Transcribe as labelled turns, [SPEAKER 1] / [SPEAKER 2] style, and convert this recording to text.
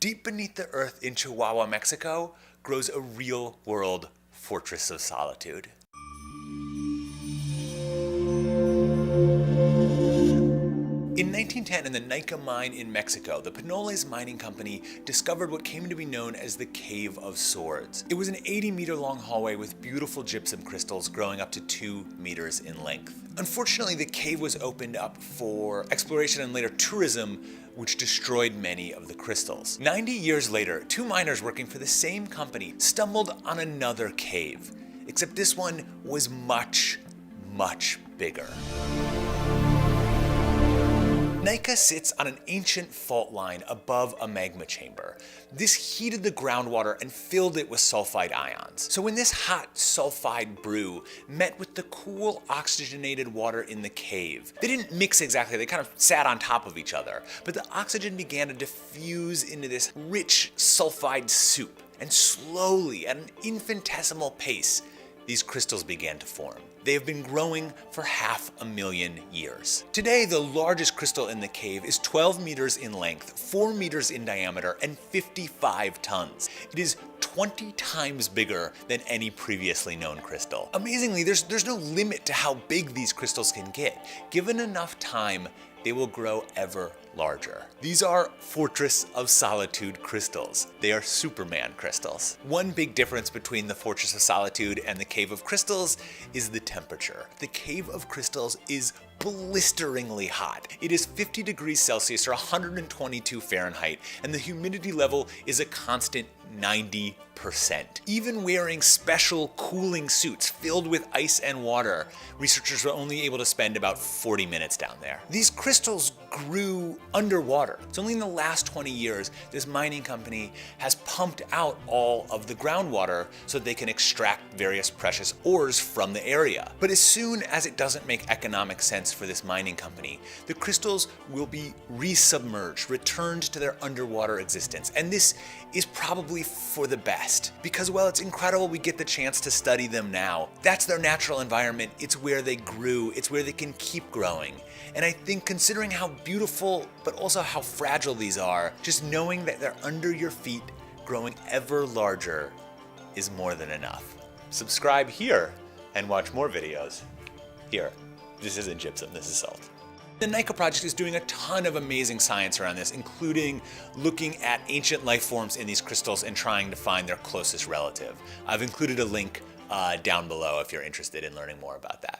[SPEAKER 1] Deep beneath the earth in Chihuahua, Mexico, grows a real-world fortress of solitude. In 1910, in the Nica mine in Mexico, the Penoles Mining Company discovered what came to be known as the Cave of Swords. It was an 80-meter-long hallway with beautiful gypsum crystals growing up to 2 meters in length. Unfortunately, the cave was opened up for exploration and later tourism, which destroyed many of the crystals. 90 years later, 2 miners working for the same company stumbled on another cave, except this one was much, much bigger. Nica sits on an ancient fault line above a magma chamber. This heated the groundwater and filled it with sulfide ions. So when this hot sulfide brew met with the cool oxygenated water in the cave, they didn't mix exactly, they kind of sat on top of each other, but the oxygen began to diffuse into this rich sulfide soup, and slowly, at an infinitesimal pace, these crystals began to form. They have been growing for 500,000 years. Today, the largest crystal in the cave is 12 meters in length, 4 meters in diameter, and 55 tons. It is 20 times bigger than any previously known crystal. Amazingly, there's no limit to how big these crystals can get. Given enough time, they will grow ever larger. These are Fortress of Solitude crystals. They are Superman crystals. One big difference between the Fortress of Solitude and the Cave of Crystals is the temperature. The Cave of Crystals is blisteringly hot. It is 50 degrees Celsius or 122 Fahrenheit, and the humidity level is a constant 90%. Even wearing special cooling suits filled with ice and water, researchers were only able to spend about 40 minutes down there. These crystals grew underwater. It's only in the last 20 years this mining company has pumped out all of the groundwater so they can extract various precious ores from the area. But as soon as it doesn't make economic sense for this mining company, the crystals will be resubmerged, returned to their underwater existence. And this is probably for the best, because while it's incredible we get the chance to study them now, that's their natural environment. It's where they grew, it's where they can keep growing. And I think considering how beautiful but also how fragile these are, just knowing that they're under your feet growing ever larger is more than enough. Subscribe here and watch more videos here. This isn't gypsum, this is salt. The Nica project is doing a ton of amazing science around this, including looking at ancient life forms in these crystals and trying to find their closest relative. I've included a link down below if you're interested in learning more about that.